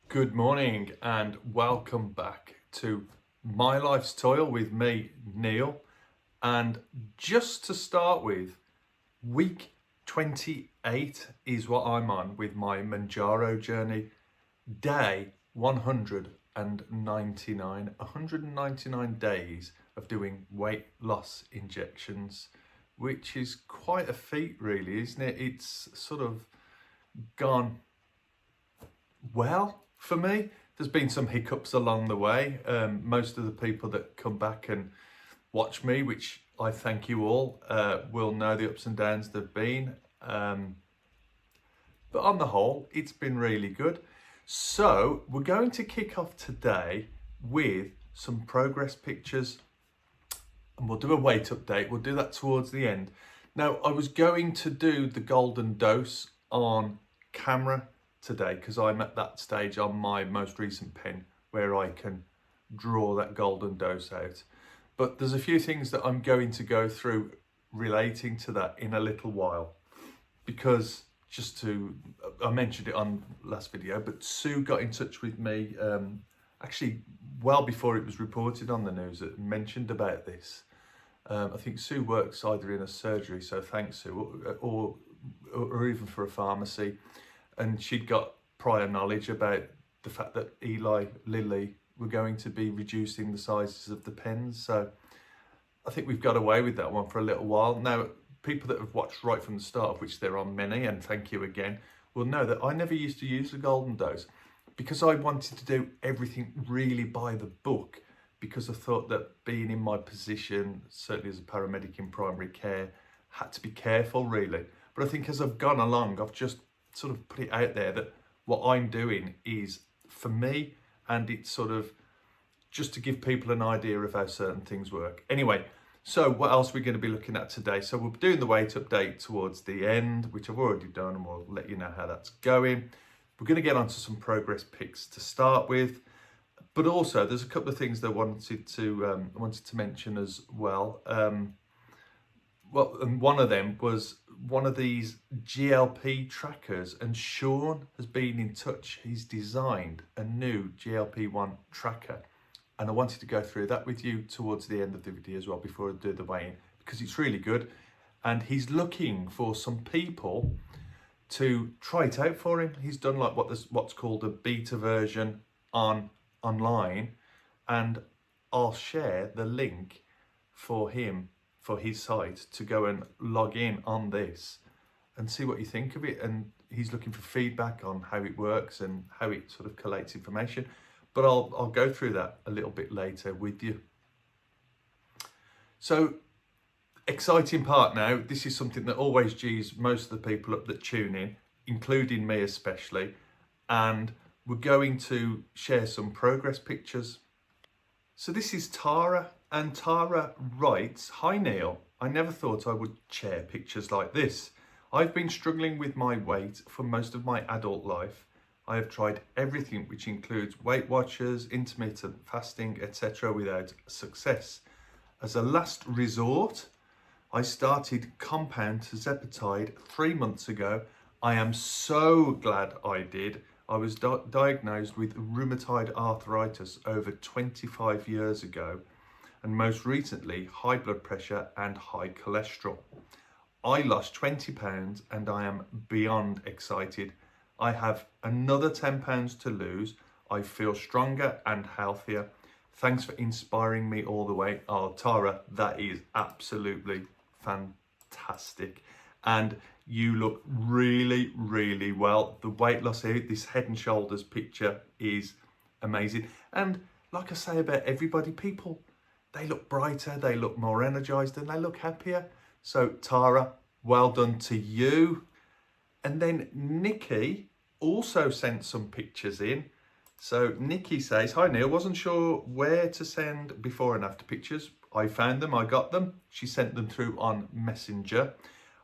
Good morning and welcome back to My Life's Toil with me, Neil. And just to start with, week 28 is what I'm on with my Mounjaro journey. Day 199 days of doing weight loss injections, which is quite a feat really, isn't it? It's sort of gone well for me. There's been some hiccups along the way. Most of the people that come back and watch me, which I thank you all, will know the ups and downs there've been. But on the whole, it's been really good. So we're going to kick off today with some progress pictures, and we'll do a weight update. We'll do that towards the end. Now, I was going to do the golden dose on camera today because I'm at that stage on my most recent pen where I can draw that golden dose out. But there's a few things that I'm going to go through relating to that in a little while, because I mentioned it on last video, but Sue got in touch with me actually well before it was reported on the news. It mentioned about this. I think Sue works either in a surgery, so thanks Sue, or even for a pharmacy. And she'd got prior knowledge about the fact that Lily were going to be reducing the sizes of the pens. So I think we've got away with that one for a little while. Now, people that have watched right from the start, of which there are many, and thank you again, will know that I never used to use the golden dose because I wanted to do everything really by the book, because I thought that being in my position, certainly as a paramedic in primary care, had to be careful really. But I think as I've gone along, I've just sort of put it out there that what I'm doing is for me, and it's sort of just to give people an idea of how certain things work. Anyway, so what else are we going to be looking at today? So we're doing the weight update towards the end, which I've already done, and we'll let you know how that's going. We're going to get onto some progress pics to start with, but also there's a couple of things that I wanted to mention as well. And one of them was one of these GLP trackers, and Sean has been in touch. He's designed a new GLP1 tracker, and I wanted to go through that with you towards the end of the video as well before I do the weigh-in, because it's really good. And he's looking for some people to try it out for him. He's done like what's called a beta version online, and I'll share the link for him, for his site, to go and log in on this and see what you think of it. And he's looking for feedback on how it works and how it sort of collates information. But I'll go through that a little bit later with you. So, exciting part now. This is something that always G's most of the people up that tune in, including me especially. And we're going to share some progress pictures. So this is Tara, and Tara writes, "Hi Neil, I never thought I would share pictures like this. I've been struggling with my weight for most of my adult life. I have tried everything, which includes Weight Watchers, intermittent fasting, etc., without success. As a last resort, I started compound tirzepatide 3 months ago. I am so glad I did. I was diagnosed with rheumatoid arthritis over 25 years ago, and most recently high blood pressure and high cholesterol. I lost 20 pounds and I am beyond excited. I have another 10 pounds to lose. I feel stronger and healthier. Thanks for inspiring me all the way." Oh, Tara, that is absolutely fantastic. And you look really, really well. The weight loss here, this head and shoulders picture is amazing. And like I say about everybody, people, they look brighter, they look more energized, and they look happier. So Tara, well done to you. And then Nikki also sent some pictures in. So Nikki says, "Hi Neil, wasn't sure where to send before and after pictures. I found them, I got them." She sent them through on Messenger.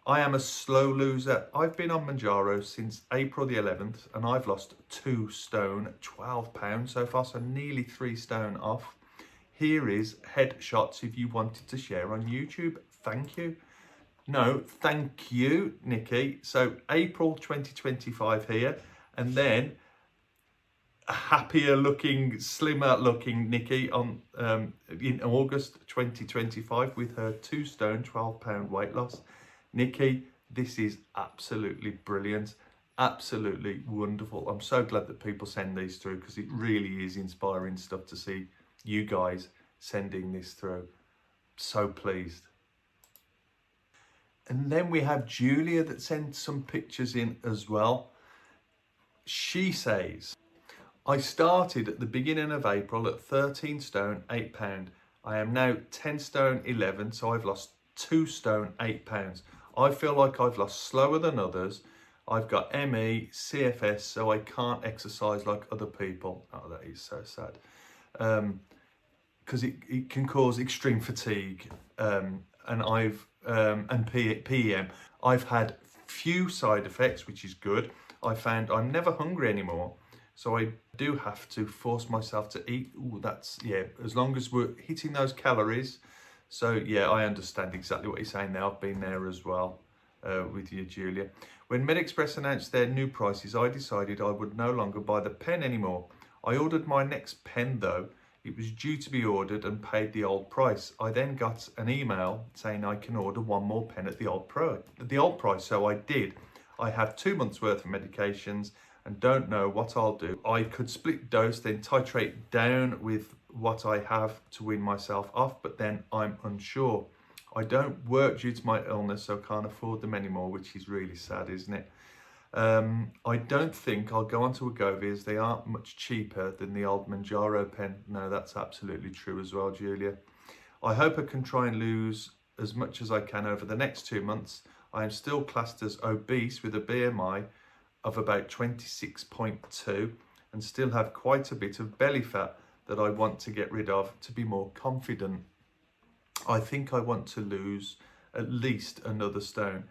"I am a slow loser. I've been on Mounjaro since April the 11th and I've lost 2 stone, 12 pounds so far, so nearly 3 stone off. Here is headshots if you wanted to share on YouTube. Thank you." No, thank you, Nikki. So April 2025 here, and then happier looking, slimmer looking Nikki on in August 2025 with her 2 stone, 12 pound weight loss. Nikki, this is absolutely brilliant, absolutely wonderful. I'm so glad that people send these through, because it really is inspiring stuff to see you guys sending this through. So pleased. And then we have Julia that sent some pictures in as well. She says, I started at the beginning of April at 13 stone, 8 pound. I am now 10 stone, 11, so I've lost 2 stone, 8 pounds. I feel like I've lost slower than others. I've got ME, CFS, so I can't exercise like other people. Oh, that is so sad. Because it can cause extreme fatigue. And PEM. I've had few side effects, which is good. I found I'm never hungry anymore, so I do have to force myself to eat. Ooh, that's, yeah, as long as we're hitting those calories. So yeah, I understand exactly what you're saying there. I've been there as well with you, Julia. When MedExpress announced their new prices, I decided I would no longer buy the pen anymore. I ordered my next pen though. It was due to be ordered and paid the old price. I then got an email saying I can order one more pen at the old price. So I did. I have 2 months worth of medications and don't know what I'll do. I could split dose, then titrate down with what I have to wean myself off, but then I'm unsure. I don't work due to my illness, so can't afford them anymore, which is really sad, isn't it? I don't think I'll go on to Wegovy, as they aren't much cheaper than the old Mounjaro pen. No, that's absolutely true as well, Julia. I hope I can try and lose as much as I can over the next 2 months. I am still classed as obese with a BMI of about 26.2 and still have quite a bit of belly fat that I want to get rid of to be more confident. I think I want to lose at least another stone.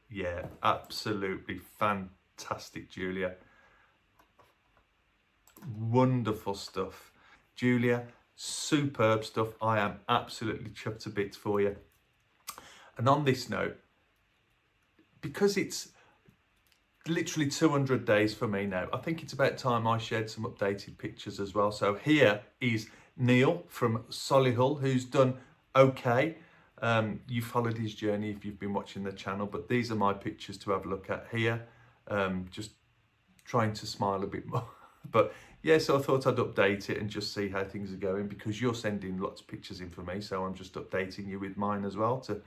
Yeah, absolutely fantastic, Julia. Wonderful stuff. Julia, superb stuff. I am absolutely chuffed to bits for you. And on this note, because it's literally 200 days for me now, I think it's about time I shared some updated pictures as well. So here is Neil from Solihull, who's done okay. You followed his journey if you've been watching the channel, but these are my pictures to have a look at here. Just trying to smile a bit more. But yeah, so I thought I'd update it and just see how things are going, because you're sending lots of pictures in for me, so I'm just updating you with mine as well to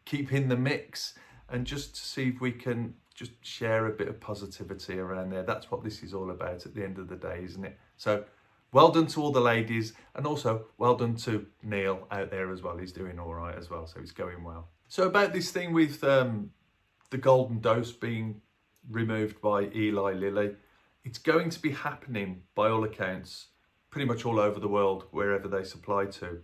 keep in the mix and just to see if we can just share a bit of positivity around there. That's what this is all about at the end of the day, isn't it? So well done to all the ladies, and also well done to Neil out there as well. He's doing all right as well, so he's going well. So about this thing with the golden dose being removed by Eli Lilly, it's going to be happening by all accounts pretty much all over the world, wherever they supply to.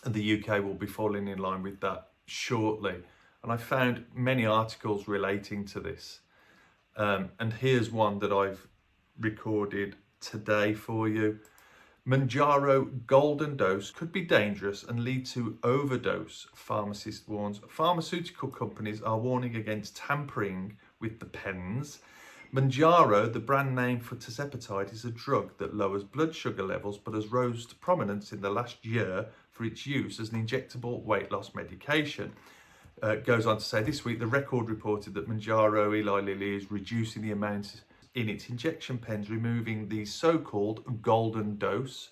And the UK will be falling in line with that shortly. And I found many articles relating to this. And here's one that I've recorded today for you. Mounjaro golden dose could be dangerous and lead to overdose, pharmacist warns. Pharmaceutical companies are warning against tampering with the pens. Mounjaro, the brand name for tirzepatide, is a drug that lowers blood sugar levels but has rose to prominence in the last year for its use as an injectable weight loss medication. Goes on to say, this week the Record reported that Mounjaro Eli Lilly is reducing the amount in its injection pens, removing the so-called golden dose.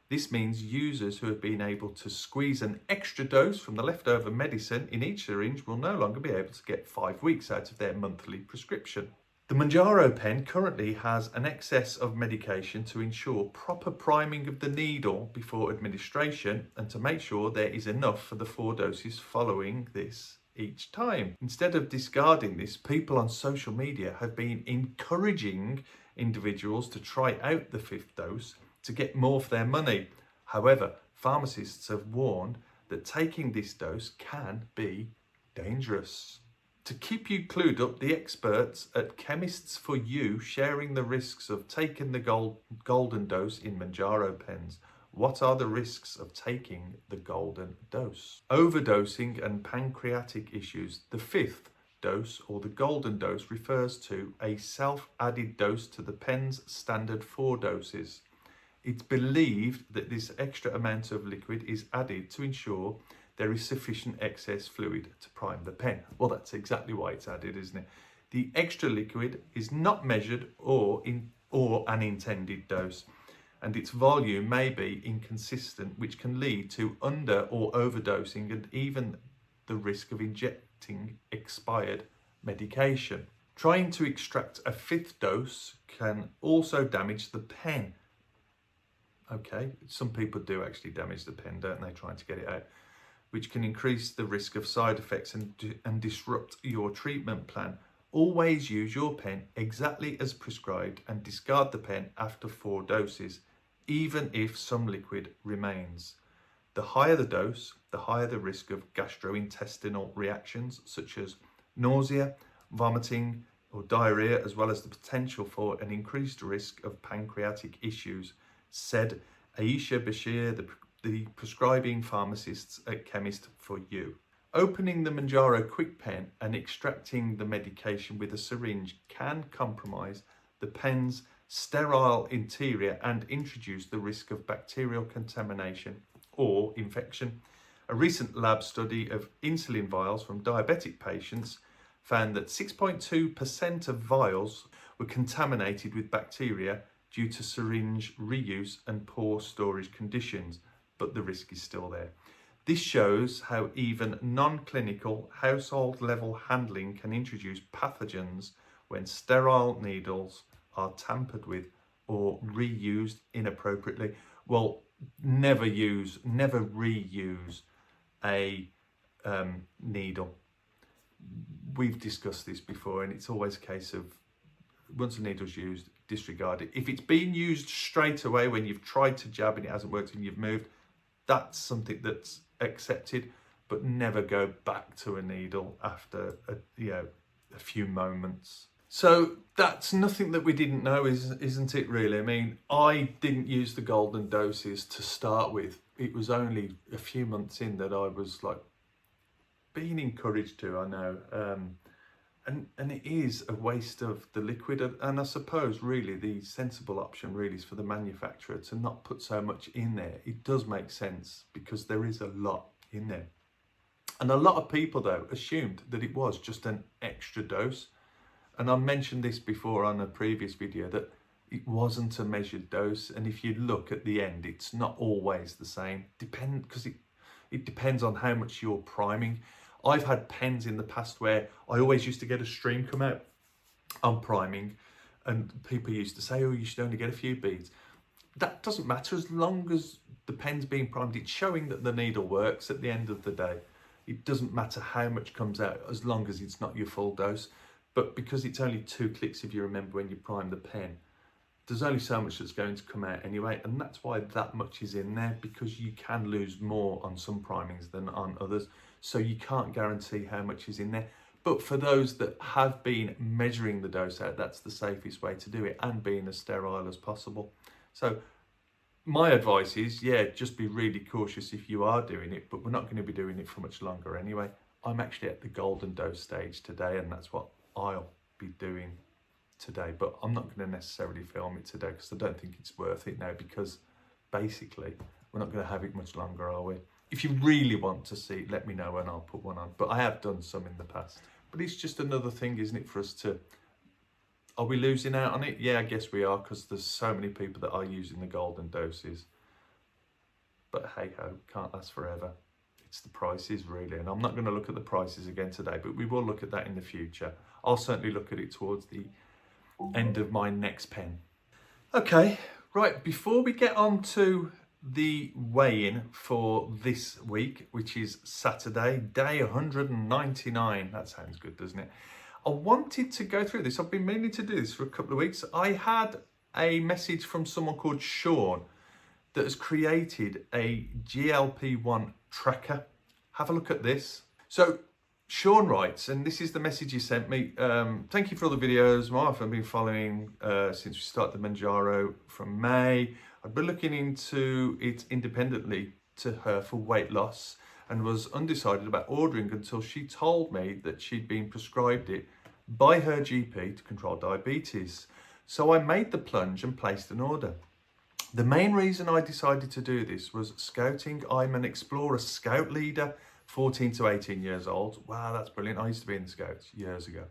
This means users who have been able to squeeze an extra dose from the leftover medicine in each syringe will no longer be able to get 5 weeks out of their monthly prescription. The Mounjaro pen currently has an excess of medication to ensure proper priming of the needle before administration and to make sure there is enough for the 4 doses following this each time. Instead of discarding this, people on social media have been encouraging individuals to try out the 5th dose to get more for their money. However, pharmacists have warned that taking this dose can be dangerous. To keep you clued up, the experts at Chemists for You sharing the risks of taking the golden dose in Mounjaro pens. What are the risks of taking the golden dose? Overdosing and pancreatic issues. The 5th dose, or the golden dose, refers to a self-added dose to the pen's standard 4 doses. It's believed that this extra amount of liquid is added to ensure there is sufficient excess fluid to prime the pen. Well, that's exactly why it's added, isn't it? The extra liquid is not measured or an intended dose, and its volume may be inconsistent, which can lead to under or overdosing and even the risk of injecting expired medication. Trying to extract a 5th dose can also damage the pen. Okay, some people do actually damage the pen, don't they, trying to get it out, which can increase the risk of side effects and disrupt your treatment plan. Always use your pen exactly as prescribed and discard the pen after 4 doses, even if some liquid remains. The higher the dose, the higher the risk of gastrointestinal reactions such as nausea, vomiting, or diarrhea, as well as the potential for an increased risk of pancreatic issues, said Aisha Bashir, the prescribing pharmacist at Chemist for You. Opening the Mounjaro Quick Pen and extracting the medication with a syringe can compromise the pen's sterile interior and introduce the risk of bacterial contamination or infection. A recent lab study of insulin vials from diabetic patients found that 6.2% of vials were contaminated with bacteria due to syringe reuse and poor storage conditions, but the risk is still there. This shows how even non-clinical household level handling can introduce pathogens when sterile needles are tampered with or reused inappropriately. Well, never reuse a needle. We've discussed this before, and it's always a case of once a needle's used, disregard it. If it's been used straight away when you've tried to jab and it hasn't worked and you've moved, that's something that's accepted, but never go back to a needle after a few moments. So that's nothing that we didn't know, isn't it really? I mean, I didn't use the golden doses to start with. It was only a few months in that I was like being encouraged to, I know. And it is a waste of the liquid. And I suppose really the sensible option really is for the manufacturer to not put so much in there. It does make sense because there is a lot in there. And a lot of people though assumed that it was just an extra dose. And I mentioned this before on a previous video that it wasn't a measured dose. And if you look at the end, it's not always the same. Because it depends on how much you're priming. I've had pens in the past where I always used to get a stream come out on priming, and people used to say, oh, you should only get a few beads. That doesn't matter as long as the pen's being primed. It's showing that the needle works at the end of the day. It doesn't matter how much comes out as long as it's not your full dose. But because it's only 2 clicks, if you remember when you prime the pen, there's only so much that's going to come out anyway. And that's why that much is in there, because you can lose more on some primings than on others. So you can't guarantee how much is in there. But for those that have been measuring the dose out, that's the safest way to do it and being as sterile as possible. So my advice is, yeah, just be really cautious if you are doing it, but we're not going to be doing it for much longer anyway. I'm actually at the golden dose stage today, and that's what I'll be doing today. But I'm not going to necessarily film it today because I don't think it's worth it now, because basically we're not going to have it much longer, are we? If you really want to see, let me know and I'll put one on. But I have done some in the past. But it's just another thing, isn't it, for us to... Are we losing out on it? Yeah, I guess we are, because there's so many people that are using the golden doses. But hey-ho, can't last forever. It's the prices, really. And I'm not going to look at the prices again today, but we will look at that in the future. I'll certainly look at it towards the end of my next pen. Okay, right, before we get on to the weigh-in for this week, which is Saturday, day 199. That sounds good, doesn't it? I wanted to go through this. I've been meaning to do this for a couple of weeks. I had a message from someone called Sean that has created a GLP1 tracker. Have a look at this. So Sean writes, and this is the message he sent me. Thank you for all the videos. My wife I've been following since we started the Mounjaro from May. I've been looking into it independently to her for weight loss, and was undecided about ordering until she told me that she'd been prescribed it by her GP to control diabetes. So I made the plunge and placed an order. The main reason I decided to do this was scouting. I'm an explorer scout leader, 14 to 18 years old. Wow, that's brilliant. I used to be in the Scouts years ago.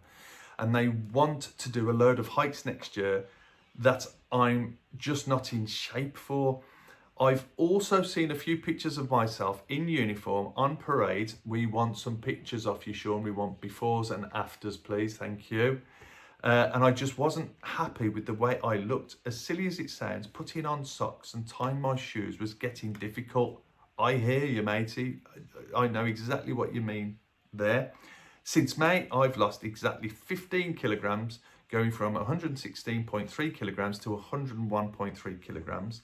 And they want to do a load of hikes next year that I'm just not in shape for. I've also seen a few pictures of myself in uniform on parade. We want some pictures of you, Sean. We want befores and afters, please. Thank you. And I just wasn't happy with the way I looked. As silly as it sounds, putting on socks and tying my shoes was getting difficult. I hear you, matey. I know exactly what you mean there. Since May, I've lost exactly 15 kilograms, going from 116.3 kilograms to 101.3 kilograms.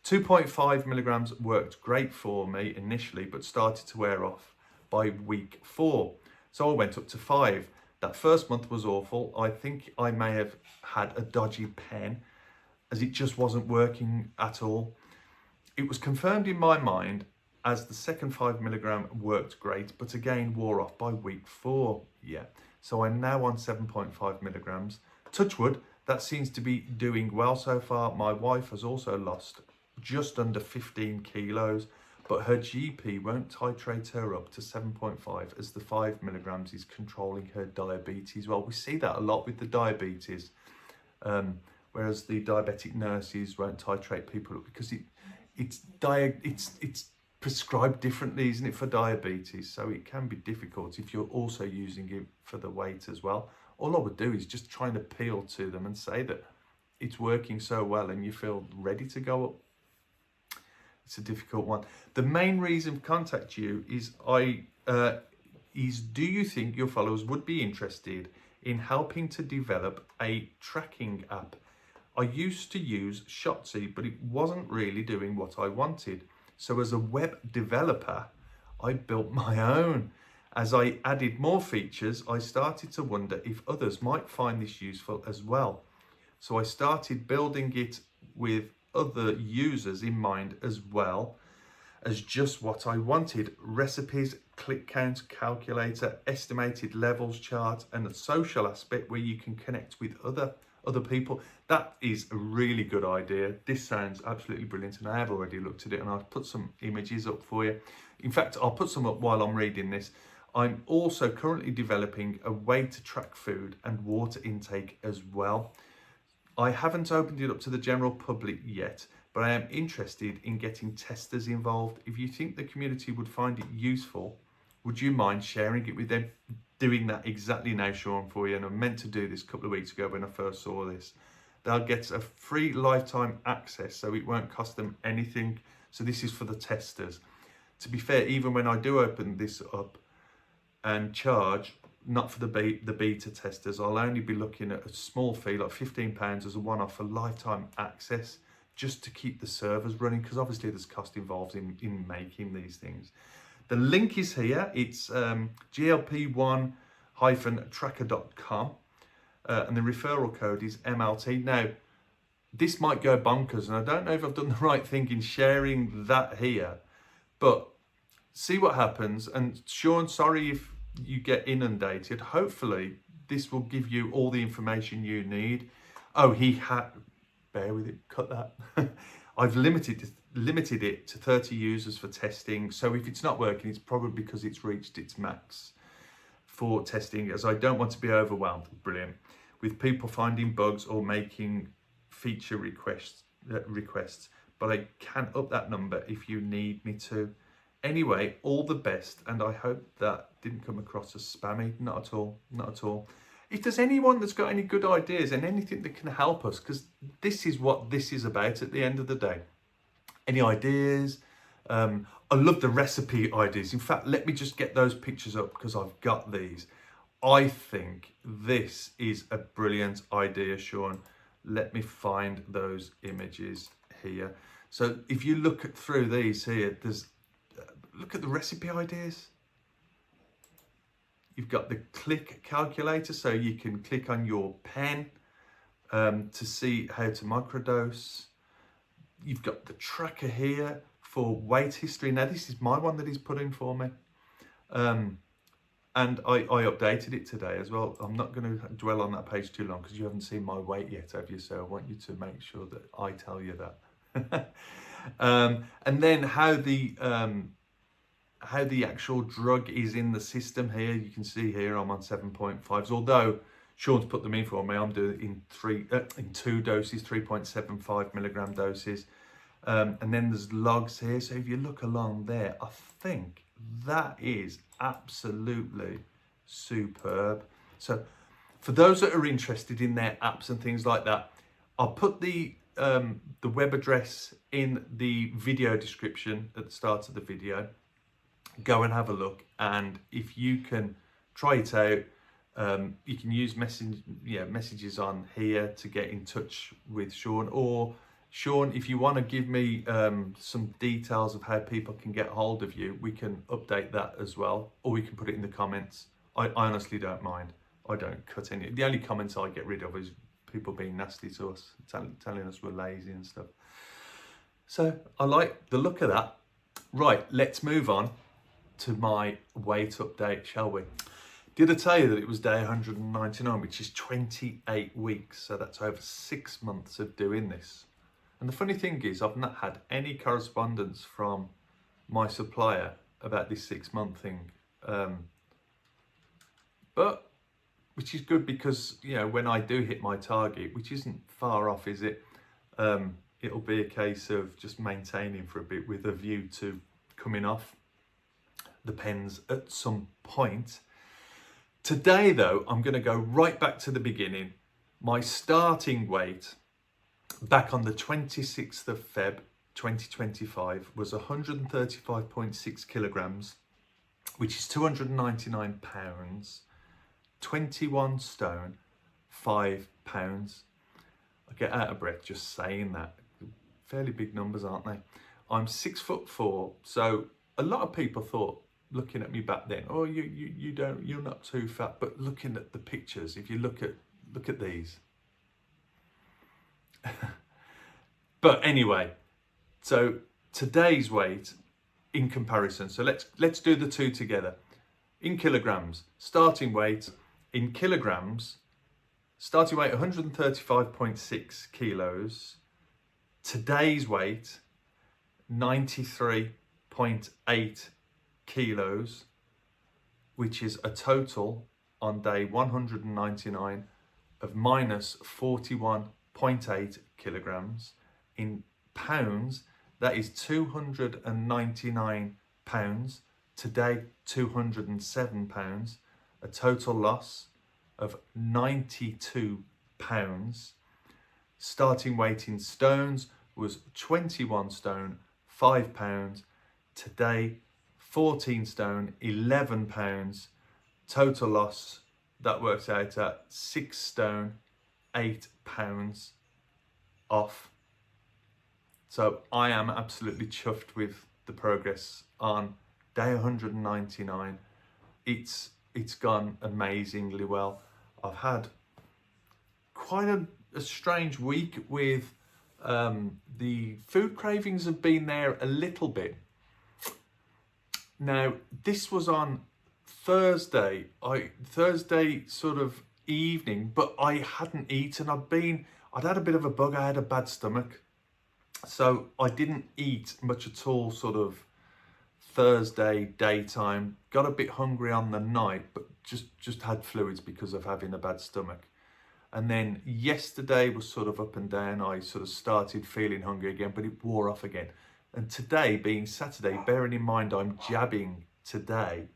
2.5 milligrams worked great for me initially, but started to wear off by week 4. So I went up to 5. That first month was awful. I think I may have had a dodgy pen, as it just wasn't working at all. It was confirmed in my mind as the second 5 milligram worked great, but again wore off by week 4. Yeah, so I'm now on 7.5 milligrams. Touch wood, that seems to be doing well so far. My wife has also lost just under 15 kilos, but her GP won't titrate her up to 7.5 as the 5 milligrams is controlling her diabetes. Well, we see that a lot with the diabetes, whereas the diabetic nurses won't titrate people up because it's prescribed differently, isn't it, for diabetes? So it can be difficult if you're also using it for the weight as well. All I would do is just try and appeal to them and say that it's working so well and you feel ready to go up. It's a difficult one. The main reason to contact you is do you think your followers would be interested in helping to develop a tracking app? I used to use Shotzi, but it wasn't really doing what I wanted. So as a web developer, I built my own. As I added more features, I started to wonder if others might find this useful as well. So I started building it with other users in mind as well as just what I wanted. Recipes, click count calculator, estimated levels chart, and a social aspect where you can connect with other people. That is a really good idea. This sounds absolutely brilliant, and I have already looked at it and I've put some images up for you. In fact, I'll put some up while I'm reading this. I'm also currently developing a way to track food and water intake as well. I haven't opened it up to the general public yet, but I am interested in getting testers involved. If you think the community would find it useful, would you mind sharing it with them? Doing that exactly now, Sean, for you. And I meant to do this a couple of weeks ago when I first saw this. They'll get a free lifetime access, so it won't cost them anything. So this is for the testers. To be fair, even when I do open this up and charge, not for the beta testers, I'll only be looking at a small fee, like £15 as a one-off for lifetime access, just to keep the servers running, because obviously there's cost involved in making these things. The link is here. It's GLP1 tracker.com, and the referral code is MLT. Now, this might go bonkers, and I don't know if I've done the right thing in sharing that here, but see what happens. And Sean, sorry if you get inundated. Hopefully this will give you all the information you need. Oh, bear with it, cut that. I've limited it to 30 users for testing. So if it's not working, it's probably because it's reached its max for testing, as I don't want to be overwhelmed, brilliant, with people finding bugs or making feature requests, but I can up that number if you need me to. Anyway, all the best, and I hope that didn't come across as spammy. Not at all, not at all. If there's anyone that's got any good ideas and anything that can help us, because this is what this is about at the end of the day. Any ideas? I love the recipe ideas. In fact, let me just get those pictures up because I've got these. I think this is a brilliant idea, Sean. Let me find those images here. So if you look through these here, look at the recipe ideas. You've got the click calculator, so you can click on your pen to see how to microdose. You've got the tracker here, for weight history. Now this is my one that he's put in for me. And I updated it today as well. I'm not going to dwell on that page too long because you haven't seen my weight yet, have you? So I want you to make sure that I tell you that. And then how the actual drug is in the system here. You can see here I'm on 7.5s. Although Sean's put them in for me, I'm doing in 2 doses, 3.75 milligram doses. And then there's logs here. So if you look along there, I think that is absolutely superb. So for those that are interested in their apps and things like that, I'll put the web address in the video description at the start of the video. Go and have a look, and if you can try it out, you can use messages on here to get in touch with Sean, or Sean, if you want to give me some details of how people can get hold of you, we can update that as well, or we can put it in the comments. I honestly don't mind. I don't cut any. The only comments I get rid of is people being nasty to us, telling us we're lazy and stuff. So I like the look of that. Right, let's move on to my weight update, shall we? Did I tell you that it was day 199, which is 28 weeks? So that's over 6 months of doing this. And the funny thing is, I've not had any correspondence from my supplier about this 6-month thing. But, which is good because, you know, when I do hit my target, which isn't far off, is it? It'll be a case of just maintaining for a bit with a view to coming off the pens at some point. Today, though, I'm going to go right back to the beginning. My starting weight back on the 26th of Feb 2025 was 135.6 kilograms, which is 299 pounds, 21 stone, 5 pounds. I get out of breath just saying that. Fairly big numbers, aren't they? I'm 6'4", so a lot of people thought, looking at me back then, oh, you're not too fat. But looking at the pictures, if you look at these. But anyway, so today's weight in comparison. So let's do the two together. In kilograms, starting weight in kilograms, starting weight 135.6 kilos. Today's weight 93.8 kilos, which is a total on day 199 of minus 41.8 kilograms. In pounds, that is 299 pounds. Today, 207 pounds. A total loss of 92 pounds. Starting weight in stones was 21 stone, 5 pounds. Today, 14 stone, 11 pounds. Total loss, that works out at 6 stone, 8 pounds off. So I am absolutely chuffed with the progress on day 199. It's gone amazingly well. I've had quite a strange week with the food cravings have been there a little bit. Now, this was on Thursday sort of evening, but I hadn't eaten. I'd had a bit of a bug. I had a bad stomach. So I didn't eat much at all sort of Thursday daytime. Got a bit hungry on the night, but just had fluids because of having a bad stomach. And then yesterday was sort of up and down. I sort of started feeling hungry again, but it wore off again. And today, being Saturday, bearing in mind I'm jabbing today,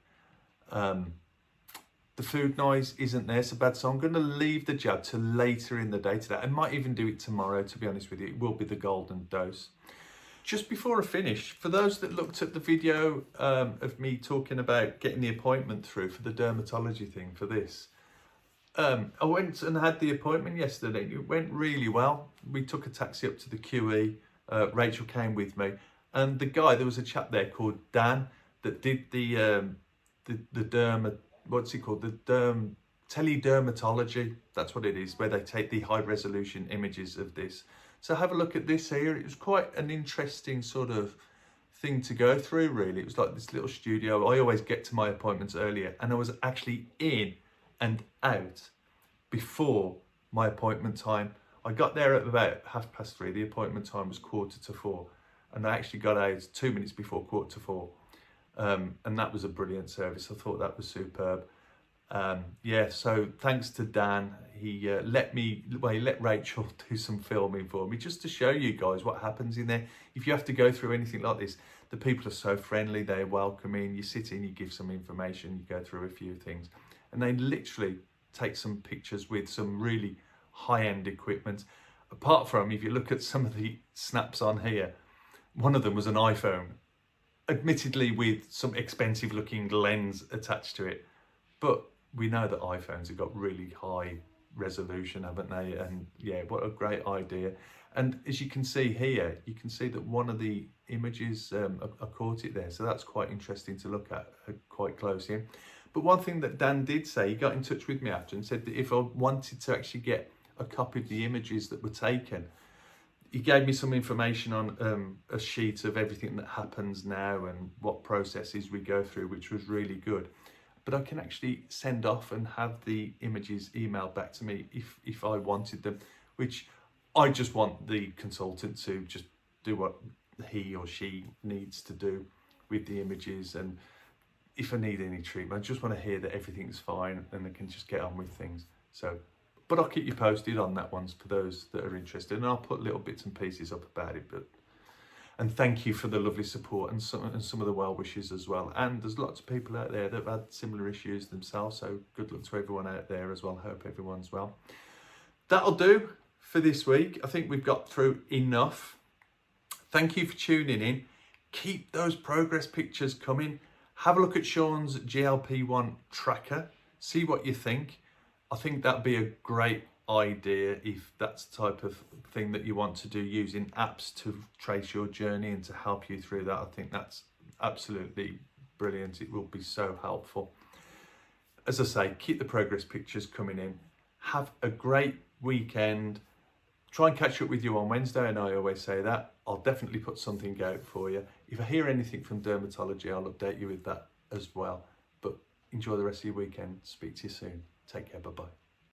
the food noise isn't there so bad. So I'm going to leave the jab to later in the day today. I might even do it tomorrow, to be honest with you. It will be the golden dose. Just before I finish, for those that looked at the video of me talking about getting the appointment through for the dermatology thing for this, I went and had the appointment yesterday. It went really well. We took a taxi up to the QE. Rachel came with me, and the guy, there was a chap there called Dan that did the teledermatology. That's what it is, where they take the high resolution images of this. So have a look at this here. It was quite an interesting sort of thing to go through, really. It was like this little studio. I always get to my appointments earlier, and I was actually in and out before my appointment time. I got there at about 3:30. The appointment time was 4:45, and I actually got out 2 minutes before 4:45. And that was a brilliant service. I thought that was superb. Yeah, so thanks to Dan. He let Rachel do some filming for me, just to show you guys what happens in there. If you have to go through anything like this, the people are so friendly, they're welcoming. You sit in, you give some information, you go through a few things, and they literally take some pictures with some really high-end equipment. Apart from, if you look at some of the snaps on here, one of them was an iPhone, admittedly with some expensive looking lens attached to it, but we know that iPhones have got really high resolution, haven't they? And yeah, what a great idea. And as you can see here, you can see that one of the images, I caught it there. So that's quite interesting to look at quite closely. But one thing that Dan did say, he got in touch with me after and said that if I wanted to actually get a copy of the images that were taken, he gave me some information on a sheet of everything that happens now and what processes we go through, which was really good. But I can actually send off and have the images emailed back to me if I wanted them, which I just want the consultant to just do what he or she needs to do with the images. And if I need any treatment, I just want to hear that everything's fine and I can just get on with things. So, but I'll keep you posted on that one for those that are interested, and I'll put little bits and pieces up about it. And thank you for the lovely support and some of the well wishes as well. And there's lots of people out there that have had similar issues themselves. So good luck to everyone out there as well. Hope everyone's well. That'll do for this week. I think we've got through enough. Thank you for tuning in. Keep those progress pictures coming. Have a look at Sean's GLP1 tracker. See what you think. I think that'd be a great idea if that's the type of thing that you want to do, using apps to trace your journey and to help you through that. I think that's absolutely brilliant. It will be so helpful. As I say, keep the progress pictures coming in. Have a great weekend. Try and catch up with you on Wednesday, and I always say that. I'll definitely put something out for you. If I hear anything from Dermatology, I'll update you with that as well. But enjoy the rest of your weekend. Speak to you soon. Take care. Bye-bye.